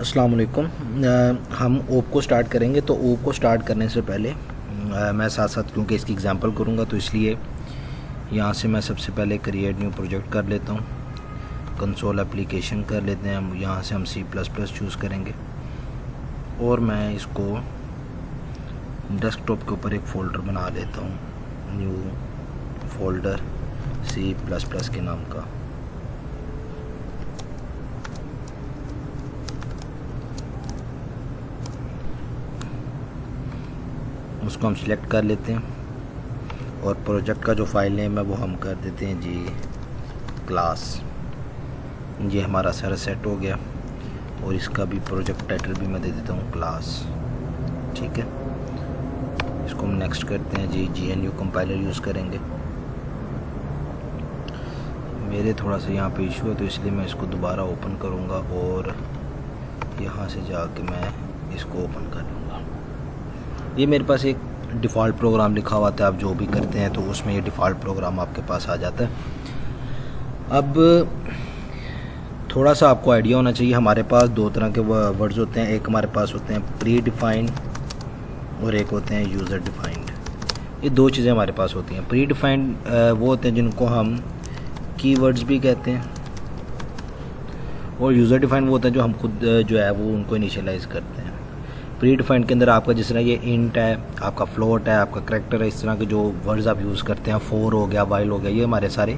अस्सलाम वालेकुम। हम ओप को स्टार्ट करेंगे, तो ओप को स्टार्ट करने से पहले मैं साथ साथ क्योंकि इसकी एग्जांपल करूँगा तो इसलिए यहाँ से मैं सबसे पहले क्रिएट न्यू प्रोजेक्ट कर लेता हूँ। कंसोल एप्लीकेशन कर लेते हैं हम। यहाँ से हम C++ चूज़ करेंगे और मैं इसको डेस्कटॉप के ऊपर एक फ़ोल्डर बना लेता हूँ, न्यू फोल्डर C++ के नाम का। उसको हम सिलेक्ट कर लेते हैं और प्रोजेक्ट का जो फाइल नेम है वो हम कर देते हैं जी क्लास। ये हमारा सारा सेट हो गया और इसका भी प्रोजेक्ट टाइटल भी मैं दे देता हूँ क्लास। ठीक है, इसको हम नेक्स्ट करते हैं जी। GNU कंपाइलर यूज़ करेंगे। मेरे थोड़ा सा यहाँ पे इशू है तो इसलिए मैं इसको दोबारा ओपन करूँगा और यहाँ से जाके मैं इसको ओपन कर लूँगा। ये मेरे पास एक डिफ़ॉल्ट प्रोग्राम लिखा हुआ था, आप जो भी करते हैं तो उसमें ये डिफ़ॉल्ट प्रोग्राम आपके पास आ जाता है। अब थोड़ा सा आपको आइडिया होना चाहिए, हमारे पास दो तरह के वर्ड्स होते हैं। एक हमारे पास होते हैं प्री डिफाइंड और एक होते हैं यूज़र डिफाइंड। ये दो चीज़ें हमारे पास होती हैं। प्री डिफाइंड वो होते हैं जिनको हम कीवर्ड्स भी कहते हैं, और यूज़र डिफाइंड वो होता है जो हम खुद जो है वो उनको इनिशियलाइज़ करते हैं। प्री डिफाइंड के अंदर आपका जिस तरह ये इंट है, आपका फ्लोट है, आपका करैक्टर है, इस तरह के जो वर्ड्स आप यूज़ करते हैं, फोर हो गया, वाइल हो गया, ये हमारे सारे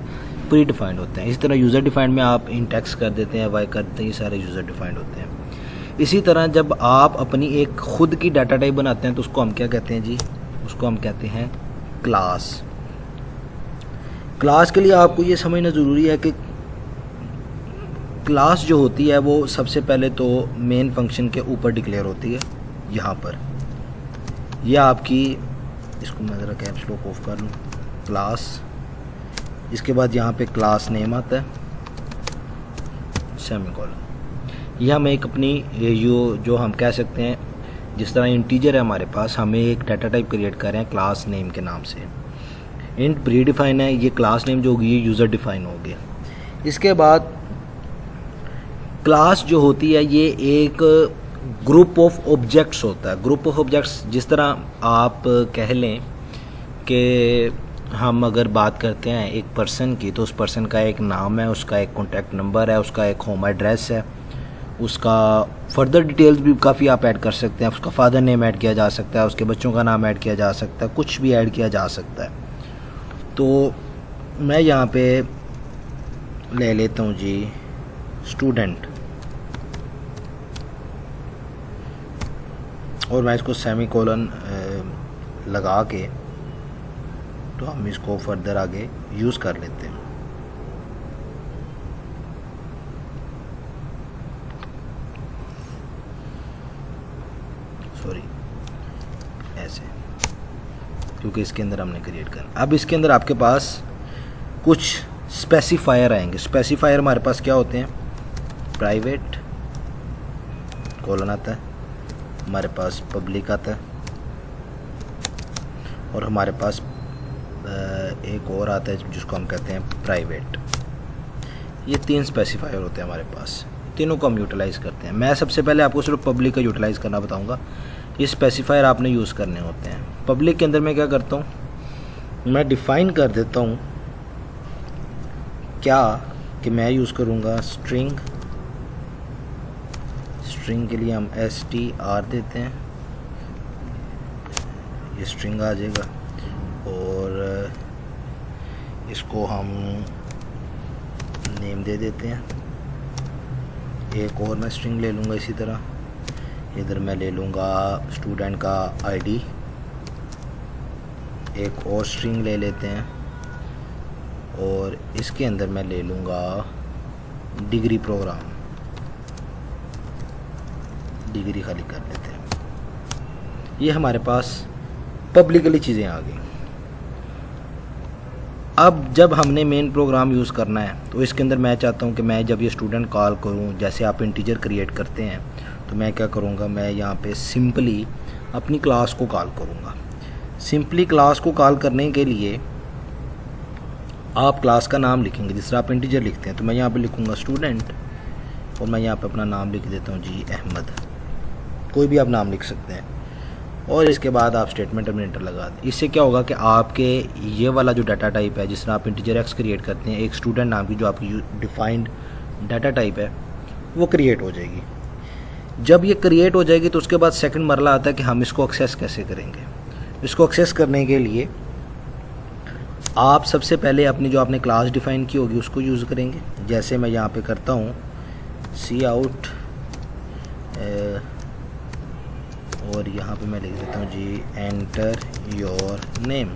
प्री डिफाइंड होते हैं। इसी तरह यूज़र डिफाइंड में आप इंट एक्स कर देते हैं, वाई करते हैं, ये सारे यूज़र डिफाइंड होते हैं। इसी तरह जब आप अपनी एक खुद की डाटा टाइप बनाते हैं तो उसको हम क्या कहते हैं जी, उसको हम कहते हैं क्लास। क्लास के लिए आपको ये समझना ज़रूरी है कि क्लास जो होती है वो सबसे पहले तो मेन फंक्शन के ऊपर डिक्लेयर होती है। यहाँ पर यह आपकी, इसको मैं ज़रा कैप्स लॉक ऑफ कर लूँ, क्लास। इसके बाद यहाँ पे क्लास नेम आता है, सेमीकोलन। यह हम एक अपनी जो हम कह सकते हैं, जिस तरह इंटीजर है हमारे पास, हमें एक डाटा टाइप क्रिएट कर रहे हैं क्लास नेम के नाम से। इंट प्री डिफाइन है, ये क्लास नेम जो होगी ये यूज़र डिफाइन हो गया। इसके बाद क्लास जो होती है ये एक ग्रुप ऑफ ऑब्जेक्ट्स होता है। ग्रुप ऑफ ऑब्जेक्ट्स जिस तरह आप कह लें कि हम अगर बात करते हैं एक पर्सन की, तो उस पर्सन का एक नाम है, उसका एक कॉन्टैक्ट नंबर है, उसका एक होम एड्रेस है, उसका फर्दर डिटेल्स भी काफ़ी आप ऐड कर सकते हैं। उसका फादर नेम ऐड किया जा सकता है, उसके बच्चों का नाम ऐड किया जा सकता है, कुछ भी ऐड किया जा सकता है। तो मैं यहाँ पे ले लेता हूँ जी स्टूडेंट, और मैं इसको सेमीकोलन लगा के तो हम इसको फर्दर आगे यूज़ कर लेते हैं। सॉरी, ऐसे, क्योंकि इसके अंदर हमने क्रिएट करना। अब इसके अंदर आपके पास कुछ स्पेसिफायर आएंगे। स्पेसिफायर हमारे पास क्या होते हैं, प्राइवेट कोलन आता है, हमारे पास पब्लिक आता है, और हमारे पास एक और आता है जिसको हम कहते हैं प्राइवेट। ये तीन स्पेसिफायर होते हैं हमारे पास, तीनों को हम यूटिलाइज़ करते हैं। मैं सबसे पहले आपको सिर्फ पब्लिक का यूटिलाइज़ करना बताऊंगा। ये स्पेसिफायर आपने यूज़ करने होते हैं। पब्लिक के अंदर मैं क्या करता हूँ, मैं डिफ़ाइन कर देता हूँ क्या कि मैं यूज़ करूँगा स्ट्रिंग। स्ट्रिंग के लिए हम str देते हैं, ये स्ट्रिंग आ जाएगा, और इसको हम नेम दे देते हैं। एक और मैं स्ट्रिंग ले लूँगा इसी तरह, इधर मैं ले लूँगा स्टूडेंट का ID। एक और स्ट्रिंग ले लेते हैं और इसके अंदर मैं ले लूँगा डिग्री प्रोग्राम, डिग्री खाली कर लेते हैं। ये हमारे पास पब्लिकली चीज़ें आ गई। अब जब हमने मेन प्रोग्राम यूज़ करना है तो इसके अंदर मैं चाहता हूँ कि मैं जब ये स्टूडेंट कॉल करूँ, जैसे आप इंटीजर क्रिएट करते हैं, तो मैं क्या करूँगा, मैं यहाँ पे सिंपली अपनी क्लास को कॉल करूँगा। सिंपली क्लास को कॉल करने के लिए आप क्लास का नाम लिखेंगे, जिस तरह आप इंटीजर लिखते हैं, तो मैं यहाँ पे लिखूँगा स्टूडेंट। और मैं यहाँ पे अपना नाम लिख देता हूँ जी अहमद, कोई भी आप नाम लिख सकते हैं। और इसके बाद आप स्टेटमेंट टर्मिनेटर लगा दें। इससे क्या होगा कि आपके ये वाला जो डाटा टाइप है जिसमें आप इंटीजर एक्स क्रिएट करते हैं, एक स्टूडेंट नाम की जो आपकी डिफाइंड डाटा टाइप है वो क्रिएट हो जाएगी। जब ये क्रिएट हो जाएगी तो उसके बाद सेकंड मरला आता है कि हम इसको एक्सेस कैसे करेंगे। इसको एक्सेस करने के लिए आप सबसे पहले अपनी जो आपने क्लास डिफाइन की होगी उसको यूज़ करेंगे। जैसे मैं यहाँ पे करता हूँ सी आउट और यहाँ पे मैं लिख देता हूँ जी एंटर योर नेम,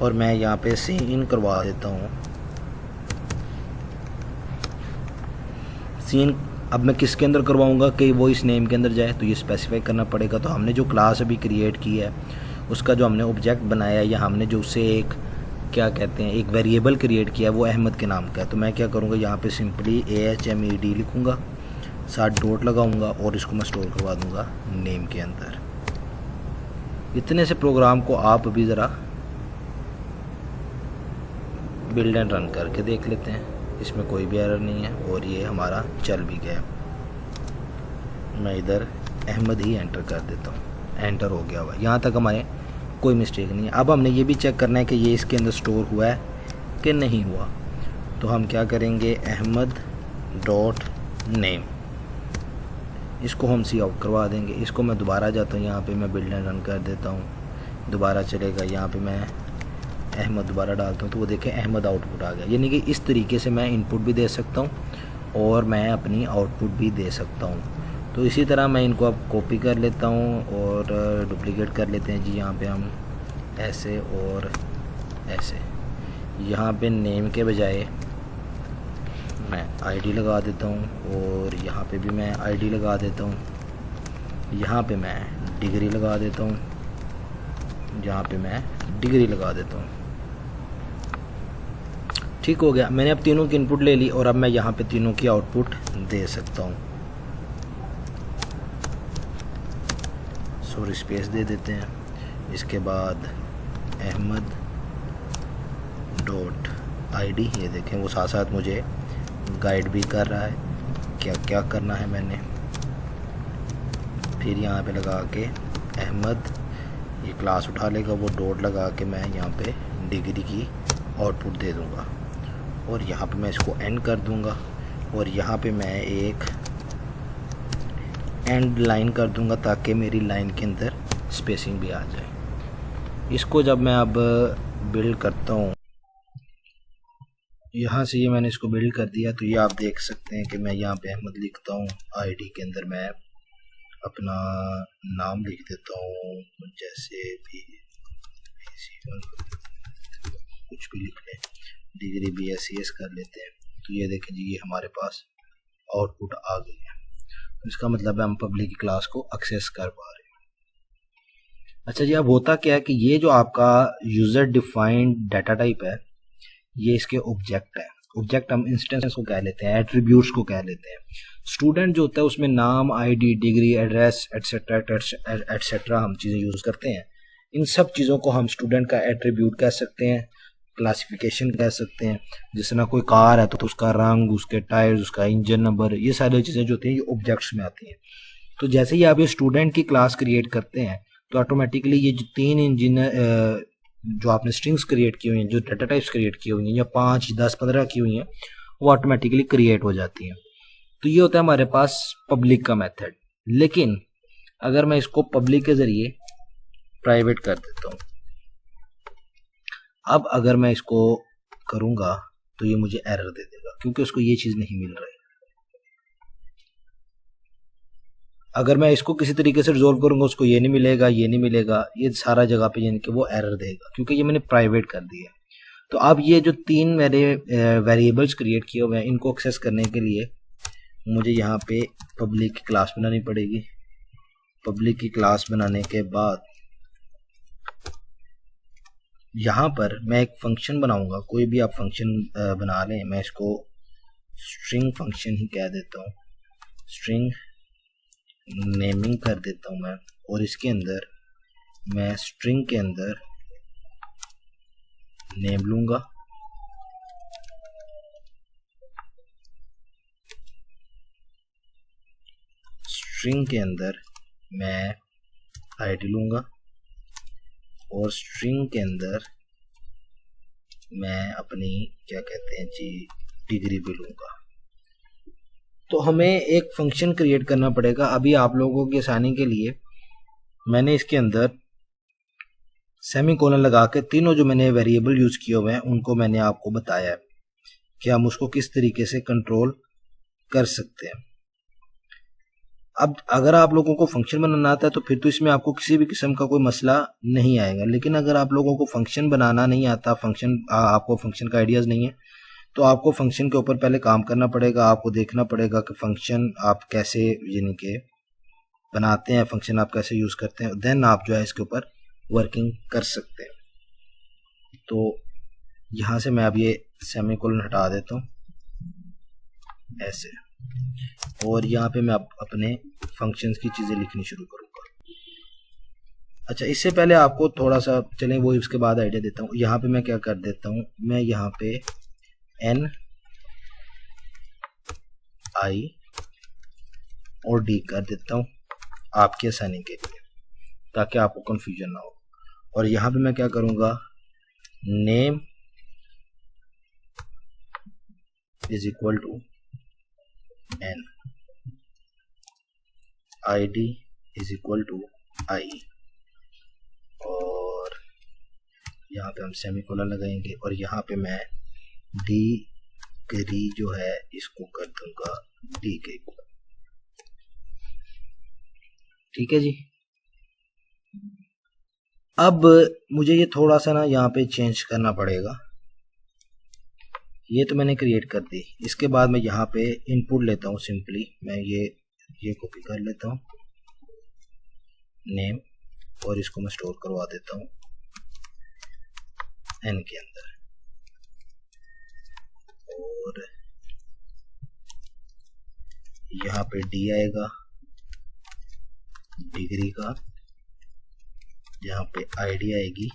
और मैं यहाँ पे सी इन करवा देता हूँ सीन। अब मैं किसके अंदर करवाऊँगा कि वो इस नेम के अंदर जाए, तो ये स्पेसिफाई करना पड़ेगा। तो हमने जो क्लास अभी क्रिएट की है उसका जो हमने ऑब्जेक्ट बनाया है या हमने जो उसे एक क्या कहते हैं एक वेरिएबल क्रिएट किया है वो अहमद के नाम का है। तो मैं क्या करूँगा यहाँ पे सिंपली AHMED लिखूँगा, साथ डॉट लगाऊँगा और इसको मैं स्टोर करवा दूँगा नेम के अंदर। इतने से प्रोग्राम को आप अभी ज़रा बिल्ड एंड रन करके देख लेते हैं, इसमें कोई भी एरर नहीं है और ये हमारा चल भी गया। मैं इधर अहमद ही एंटर कर देता हूँ, एंटर हो गया हुआ, यहाँ तक हमारे कोई मिस्टेक नहीं है। अब हमने ये भी चेक करना है कि ये इसके अंदर स्टोर हुआ है कि नहीं हुआ। तो हम क्या करेंगे अहमद डॉट नेम, इसको हम सी आउट करवा देंगे। इसको मैं दोबारा जाता हूँ, यहाँ पे मैं बिल्ड एंड रन कर देता हूँ, दोबारा चलेगा। यहाँ पे मैं अहमद दोबारा डालता हूँ तो वो देखें अहमद आउटपुट आ गया। यानी कि इस तरीके से मैं इनपुट भी दे सकता हूँ और मैं अपनी आउटपुट भी दे सकता हूँ। तो इसी तरह मैं इनको अब कॉपी कर लेता हूँ और डुप्लीकेट कर लेते हैं जी। यहाँ पे हम ऐसे और ऐसे, यहाँ पे नेम के बजाय मैं आईडी लगा देता हूँ और यहाँ पे भी मैं आईडी लगा देता हूँ। यहाँ पे मैं डिग्री लगा देता हूँ, यहाँ पे मैं डिग्री लगा देता हूँ। ठीक हो गया। मैंने अब तीनों की इनपुट ले ली और अब मैं यहाँ पे तीनों की आउटपुट दे सकता हूँ। सॉरी स्पेस दे देते हैं। इसके बाद अहमद डॉट आईडी, ये देखें वो साथ साथ मुझे गाइड भी कर रहा है क्या क्या करना है मैंने। फिर यहाँ पे लगा के अहमद, ये क्लास उठा लेगा, वो डॉट लगा के मैं यहाँ पे डिग्री की आउटपुट दे दूँगा और यहाँ पे मैं इसको एंड कर दूँगा और यहाँ पे मैं एक एंड लाइन कर दूँगा ताकि मेरी लाइन के अंदर स्पेसिंग भी आ जाए। इसको जब मैं अब बिल्ड करता हूँ, यहाँ से ये मैंने इसको बिल्ड कर दिया, तो ये आप देख सकते हैं कि मैं यहाँ पे अहमद लिखता हूँ, आईडी के अंदर मैं अपना नाम लिख देता हूँ, जैसे भी कुछ भी लिख लें, डिग्री BScs कर लेते हैं। तो ये देखें जी ये हमारे पास आउटपुट आ गई है। इसका मतलब है हम पब्लिक की क्लास को एक्सेस कर पा रहे हैं। अच्छा जी, अब होता क्या है कि ये जो आपका यूज़र डिफाइंड डाटा टाइप है ये इसके ऑब्जेक्ट है। ऑब्जेक्ट हम इंस्टेंस को कह लेते हैं, एट्रीब्यूट्स को कह लेते हैं। स्टूडेंट जो होता है उसमें नाम, ID, degree, address etcetera etcetera हम चीज़ें यूज़ करते हैं। इन सब चीज़ों को हम स्टूडेंट का एट्रीब्यूट कह सकते हैं, क्लासिफिकेशन कह सकते हैं। जिस तरह कोई कार है तो उसका रंग, उसके टायर्स, उसका इंजन नंबर, ये सारी चीज़ें जो होती हैं ये ऑब्जेक्ट्स में आती हैं। तो जैसे ही आप ये स्टूडेंट की क्लास क्रिएट करते हैं तो ऑटोमेटिकली ये जो तीन इंजन जो आपने स्ट्रिंग्स क्रिएट की हुई हैं, जो डाटा टाइप्स क्रिएट की हुई हैं या 5, 10, 15 की हुई हैं, वो ऑटोमेटिकली क्रिएट हो जाती हैं। तो ये होता है हमारे पास पब्लिक का मेथड। लेकिन अगर मैं इसको पब्लिक के ज़रिए प्राइवेट कर देता हूँ, अब अगर मैं इसको करूँगा तो ये मुझे एरर दे देगा क्योंकि उसको ये चीज़ नहीं मिल रही। अगर मैं इसको किसी तरीके से रिजोल्व करूँगा उसको ये नहीं मिलेगा, ये नहीं मिलेगा, ये सारा जगह पे यानी कि वो एरर देगा क्योंकि ये मैंने प्राइवेट कर दिया। तो अब ये जो तीन मेरे वेरिएबल्स क्रिएट किए हुए हैं इनको एक्सेस करने के लिए मुझे यहाँ पे पब्लिक की क्लास बनानी पड़ेगी। पब्लिक की क्लास बनाने के बाद यहाँ पर मैं एक फंक्शन बनाऊंगा, कोई भी आप फंक्शन बना लें। मैं इसको स्ट्रिंग फंक्शन ही कह देता हूँ, स्ट्रिंग नेमिंग कर देता हूँ मैं, और इसके अंदर मैं स्ट्रिंग के अंदर नेम लूँगा स्ट्रिंग के अंदर मैं आईडी लूँगा और स्ट्रिंग के अंदर मैं अपनी क्या कहते हैं जी डिग्री भी लूँगा। तो हमें एक फंक्शन क्रिएट करना पड़ेगा। अभी आप लोगों की आसानी के लिए मैंने इसके अंदर सेमीकोलन लगा के तीनों जो मैंने वेरिएबल यूज़ किए हुए हैं उनको मैंने आपको बताया है कि हम उसको किस तरीके से कंट्रोल कर सकते हैं। अब अगर आप लोगों को फंक्शन बनाना आता है तो फिर तो इसमें आपको किसी भी किस्म का कोई मसला नहीं आएगा, लेकिन अगर आप लोगों को फंक्शन बनाना नहीं आता, आपको फंक्शन का आइडियाज़ नहीं है, तो आपको फंक्शन के ऊपर पहले काम करना पड़ेगा। आपको देखना पड़ेगा कि फंक्शन आप कैसे यानी कि बनाते हैं, फंक्शन आप कैसे यूज़ करते हैं, देन आप जो है इसके ऊपर वर्किंग कर सकते हैं। तो यहाँ से मैं अब ये सेमीकोलन हटा देता हूँ ऐसे, और यहाँ पे मैं अपने फंक्शंस की चीज़ें लिखनी शुरू करूँगा। अच्छा, इससे पहले आपको थोड़ा सा चलें वो इसके बाद आइडिया देता हूँ। यहाँ पे मैं क्या कर देता हूँ, मैं यहाँ पे एन आई और डी कर देता हूँ आपकी आसानी के लिए, ताकि आपको कंफ्यूजन ना हो। और यहाँ पे मैं क्या करूँगा, name is equal to N, I D is equal to I, और यहाँ पे हम सेमीकोलन लगाएंगे और यहाँ पे मैं डिग्री जो है इसको कर दूंगा डी के इक्वल। ठीक है जी। अब मुझे ये थोड़ा सा ना यहाँ पे चेंज करना पड़ेगा। ये तो मैंने क्रिएट कर दी। इसके बाद मैं यहाँ पे इनपुट लेता हूँ, सिंपली मैं ये कॉपी कर लेता हूँ नेम, और इसको मैं स्टोर करवा देता हूँ एन के अंदर, और यहाँ पे डी आएगा डिग्री का, यहाँ पे आईडी आएगी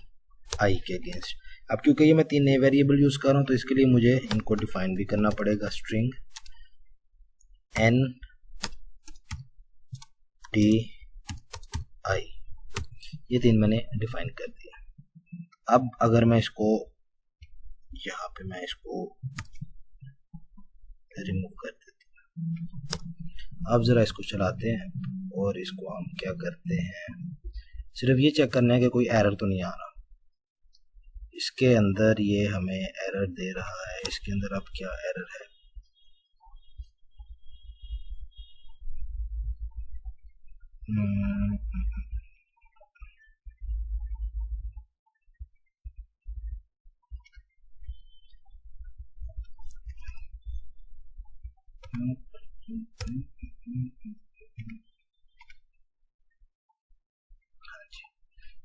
आई के अगेंस्ट। अब क्योंकि ये मैं 3 नए वेरिएबल यूज कर रहा हूँ तो इसके लिए मुझे इनको डिफाइन भी करना पड़ेगा। स्ट्रिंग एन डी आई, ये 3 मैंने डिफाइन कर दिया। अब अगर मैं इसको यहाँ पे मैं इसको रिमूव कर देता हूँ। अब जरा इसको चलाते हैं और इसको हम क्या करते हैं, सिर्फ ये चेक करना है कि कोई एरर तो नहीं आ रहा। इसके अंदर ये हमें एरर दे रहा है, इसके अंदर अब क्या एरर है,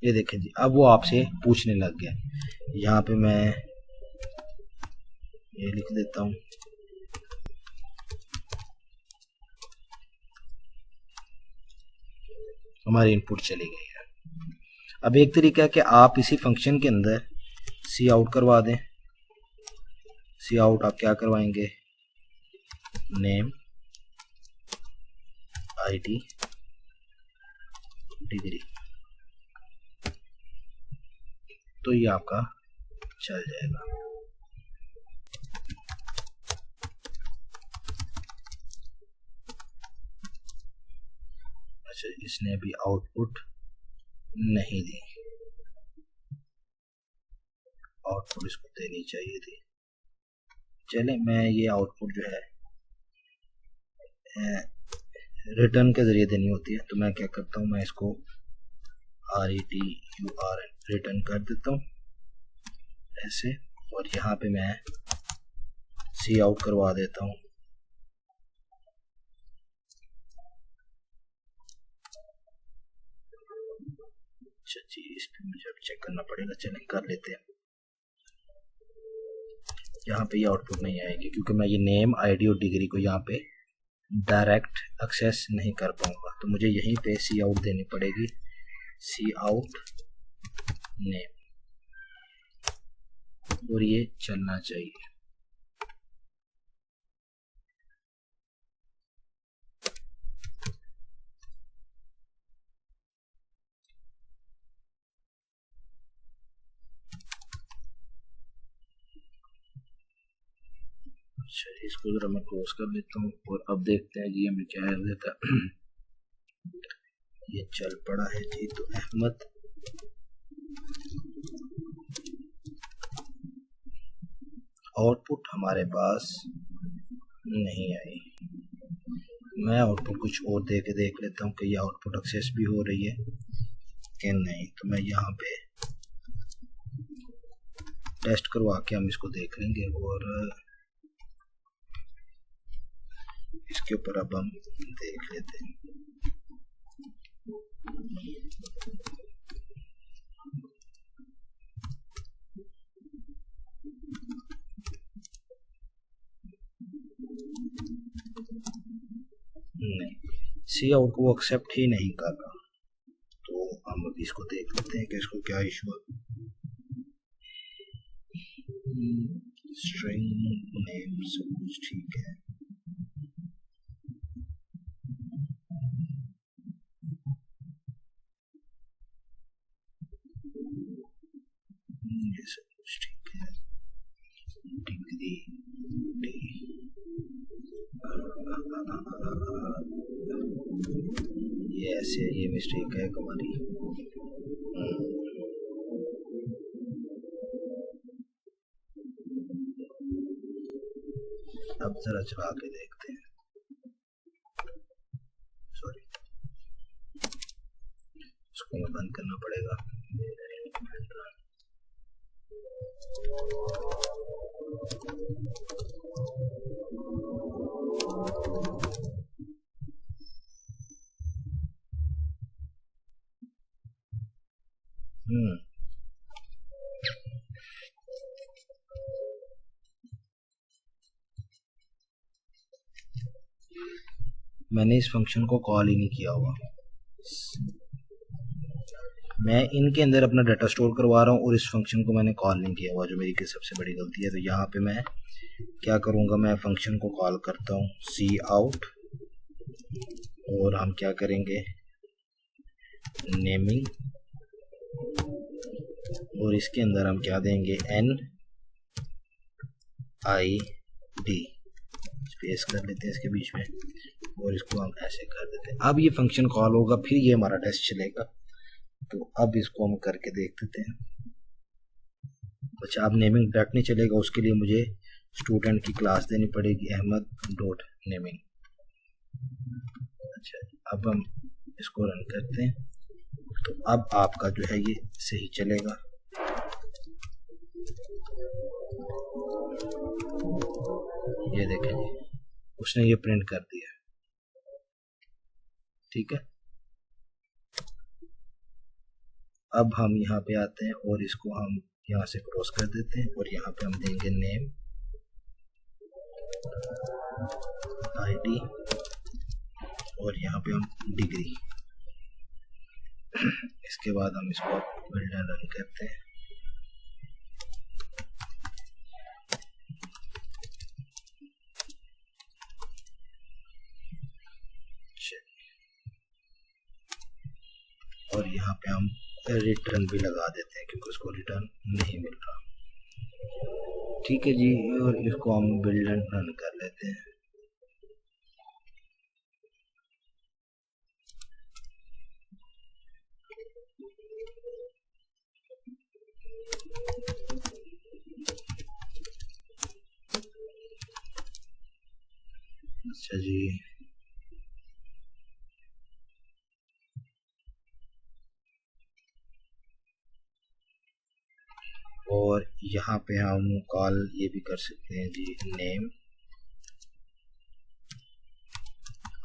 ये देखें जी, अब वो आपसे पूछने लग गया। यहाँ पे मैं ये लिख देता हूँ, हमारी इनपुट चली गई है। अब एक तरीका है कि आप इसी फंक्शन के अंदर सी आउट करवा दें। सी आउट आप क्या करवाएंगे, नेम आईडी डिग्री, तो ये आपका चल जाएगा। अच्छा, इसने अभी आउटपुट नहीं दी, आउटपुट इसको देनी चाहिए थी। चले, मैं ये आउटपुट जो है रिटर्न के जरिए देनी होती है, तो मैं क्या करता हूँ, मैं इसको RETURN रिटर्न कर देता हूँ ऐसे, और यहाँ पे मैं सी आउट करवा देता हूँ। अच्छा जी, इस पे मुझे अब चेक करना पड़ेगा, चलें कर लेते हैं। यहाँ पे ये आउटपुट नहीं आएगी क्योंकि मैं ये नेम आईडी और डिग्री को यहाँ पे डायरेक्ट एक्सेस नहीं कर पाऊंगा, तो मुझे यहीं पे सी आउट देनी पड़ेगी, सी आउट नेम, और ये चलना चाहिए। अच्छा, इसको ज़रा मैं क्लोज कर देता हूँ और अब देखते हैं जी हमें क्या एरर देता है। ये चल पड़ा है जी। तो अहमद आउटपुट हमारे पास नहीं आई। मैं आउटपुट कुछ और दे के देख लेता हूँ कि ये आउटपुट एक्सेस भी हो रही है कि नहीं। तो मैं यहाँ पे टेस्ट करवा के हम इसको देख लेंगे और इसके ऊपर अब हम देख लेते हैं। नहीं, सी आउट को एक्सेप्ट ही नहीं कर रहा। तो हम अभी इसको देख लेते हैं कि इसको क्या इशू है। स्ट्रिंग नेम सब कुछ ठीक है। ये सब कुछ ठीक है। डिग्री ये ऐसे ये मिस्टेक है हमारी। अब जरा चला के देखते हैं। सॉरी, इसको मैं बंद करना पड़ेगा। मैंने इस फंक्शन को कॉल ही नहीं किया हुआ। मैं इनके अंदर अपना डाटा स्टोर करवा रहा हूँ और इस फंक्शन को मैंने कॉल नहीं किया हुआ, जो मेरी की सबसे बड़ी गलती है। तो यहाँ पे मैं क्या करूँगा, मैं फंक्शन को कॉल करता हूँ सी आउट और हम क्या करेंगे नेमिंग, और इसके अंदर हम क्या देंगे NID, स्पेस कर लेते हैं इसके बीच में और इसको हम ऐसे कर देते हैं। अब ये फंक्शन कॉल होगा, फिर ये हमारा टेस्ट चलेगा। तो अब इसको हम करके देख देते हैं। अच्छा, अब नेमिंग डायरेक्ट नहीं चलेगा, उसके लिए मुझे स्टूडेंट की क्लास देनी पड़ेगी ahmed.naming। अच्छा, अब हम इसको रन करते हैं। तो अब आपका जो है ये सही चलेगा। ये देखें जी, उसने ये प्रिंट कर दिया। ठीक है, अब हम यहाँ पे आते हैं और इसको हम यहाँ से क्रॉस कर देते हैं और यहाँ पे हम देंगे नेम ID और यहाँ पे हम डिग्री। इसके बाद हम इसको बिल्डर रन करते हैं। और यहाँ पे हम रिटर्न भी लगा देते हैं क्योंकि उसको रिटर्न नहीं मिल रहा। ठीक है जी, और इसको हम बिल्डर रन कर लेते हैं। अच्छा जी, और यहाँ पे हम कॉल ये भी कर सकते हैं जी नेम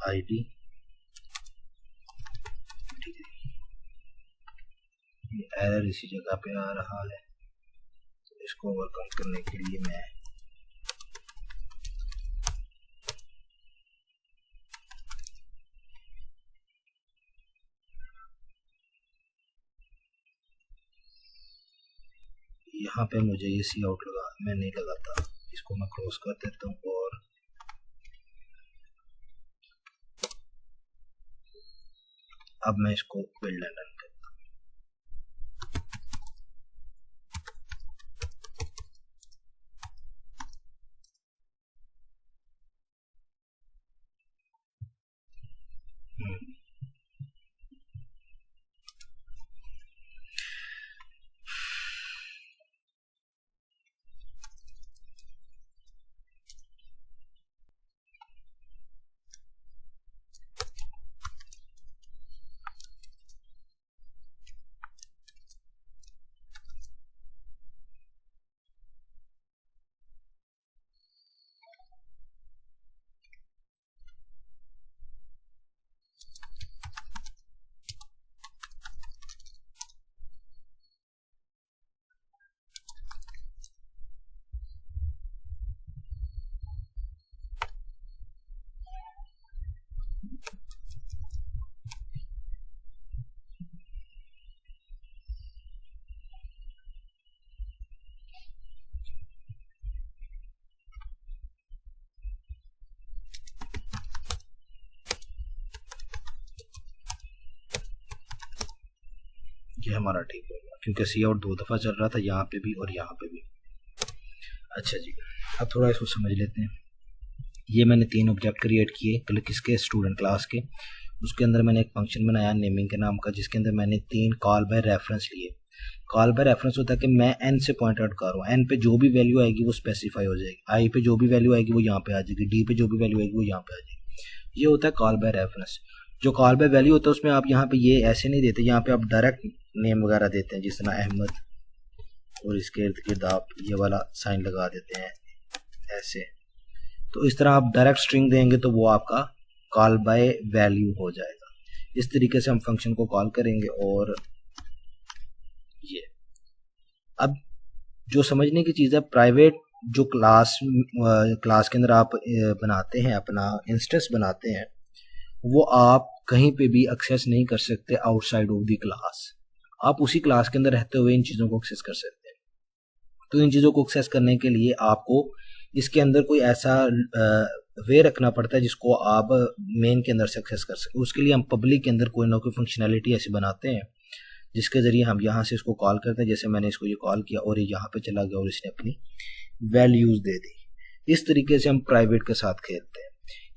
ID। ये एरर इसी जगह पे आ रहा है, तो इसको ओवरकम करने के लिए मैं यहाँ पे मुझे ये सी आउट लगा, मैं नहीं लगाता, इसको मैं क्लोज कर देता हूँ और अब मैं इसको बिल्ड एंड रन करता हूँ। ये हमारा ठीक होगा क्योंकि सी आउट 2 दफ़ा चल रहा था, यहाँ पे भी और यहाँ पे भी। अच्छा जी, अब थोड़ा इसको समझ लेते हैं। ये मैंने 3 ऑब्जेक्ट क्रिएट किए किसके, स्टूडेंट क्लास के। उसके अंदर मैंने एक फंक्शन बनाया नेमिंग के नाम का, जिसके अंदर मैंने 3 कॉल बाय रेफरेंस लिए। कॉल बाय रेफरेंस होता है कि मैं एन से पॉइंट आउट कर रहा हूँ, एन पे जो भी वैल्यू आएगी वो स्पेसिफाई हो जाएगी, आई पे जो भी वैल्यू आएगी वो यहाँ पे आ जाएगी, डी पे जो भी वैल्यू आएगी वो यहाँ पे आ जाएगी। ये होता है कॉल बाय रेफरेंस। जो कॉल बाय वैल्यू होता है उसमें आप यहाँ पे ये ऐसे नहीं देते, यहाँ पे आप डायरेक्ट नेम वगैरह देते हैं, जिस तरह अहमद, और इसके इर्द गिर्द आप ये वाला साइन लगा देते हैं ऐसे। तो इस तरह आप डायरेक्ट स्ट्रिंग देंगे तो वो आपका कॉल बाय वैल्यू हो जाएगा। इस तरीके से हम फंक्शन को कॉल करेंगे। और ये अब जो समझने की चीज़ है, प्राइवेट जो क्लास के अंदर आप बनाते हैं, अपना इंस्टेंस बनाते हैं, वो आप कहीं पे भी एक्सेस नहीं कर सकते आउटसाइड ऑफ द क्लास। आप उसी क्लास के अंदर रहते हुए इन चीज़ों को एक्सेस कर सकते हैं। तो इन चीज़ों को एक्सेस करने के लिए आपको इसके अंदर कोई ऐसा वे रखना पड़ता है जिसको आप मेन के अंदर से एक्सेस कर सकें। उसके लिए हम पब्लिक के अंदर कोई ना कोई फंक्शनैलिटी ऐसी बनाते हैं जिसके ज़रिए हम यहाँ से इसको कॉल करते हैं। जैसे मैंने इसको ये कॉल किया और ये यहाँ पे चला गया और इसने अपनी वैल्यूज़ दे दी। इस तरीके से हम प्राइवेट के साथ खेलते हैं।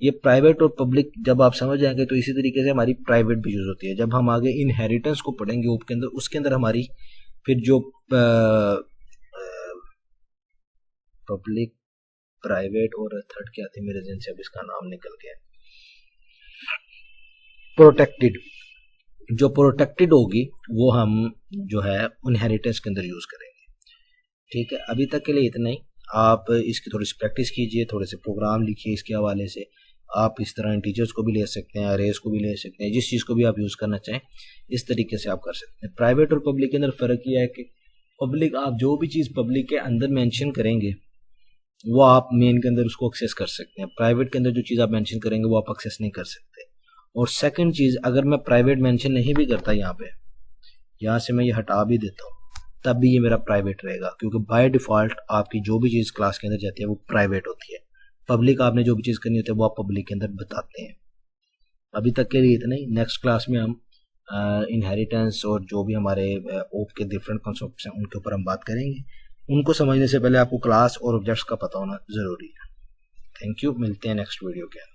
ये प्राइवेट और पब्लिक जब आप समझ जाएंगे तो इसी तरीके से हमारी प्राइवेट भी यूज़ होती है। जब हम आगे इनहेरिटेंस को पढ़ेंगे ऊप के अंदर, उसके अंदर हमारी फिर जो पब्लिक, प्राइवेट और थर्ड क्या थी मेरे जहन से अब इसका नाम निकल गया, प्रोटेक्टेड। जो प्रोटेक्टेड होगी वो हम जो है इनहेरिटेंस के अंदर यूज़ करेंगे। ठीक है, अभी तक के लिए इतना ही। आप इसकी थोड़ी सी प्रैक्टिस कीजिए, थोड़े से प्रोग्राम लिखिए इसके हवाले से। आप इस तरह इंटीजर्स को भी ले सकते हैं, अरेज को भी ले सकते हैं, जिस चीज़ को भी आप यूज़ करना चाहें इस तरीके से आप कर सकते हैं। प्राइवेट और पब्लिक के अंदर फ़र्क यह है कि पब्लिक, आप जो भी चीज़ पब्लिक के अंदर मेंशन करेंगे वो आप मेन के अंदर उसको एक्सेस कर सकते हैं। प्राइवेट के अंदर जो चीज़ आप मेंशन करेंगे वो आप एक्सेस नहीं कर सकते। और सेकंड चीज़, अगर मैं प्राइवेट मेंशन नहीं भी करता यहाँ से मैं ये हटा भी देता हूँ, तब भी ये मेरा प्राइवेट रहेगा, क्योंकि बाय डिफ़ॉल्ट आपकी जो भी चीज़ क्लास के अंदर जाती है वो प्राइवेट होती है। पब्लिक आपने जो भी चीज़ करनी होती है वो आप पब्लिक के अंदर बताते हैं। अभी तक के लिए इतना ही। नेक्स्ट क्लास में हम इनहेरिटेंस और जो भी हमारे ओप के डिफरेंट कॉन्सेप्ट्स हैं उनके ऊपर हम बात करेंगे। उनको समझने से पहले आपको क्लास और ऑब्जेक्ट्स का पता होना ज़रूरी है। थैंक यू, मिलते हैं नेक्स्ट वीडियो के अंदर।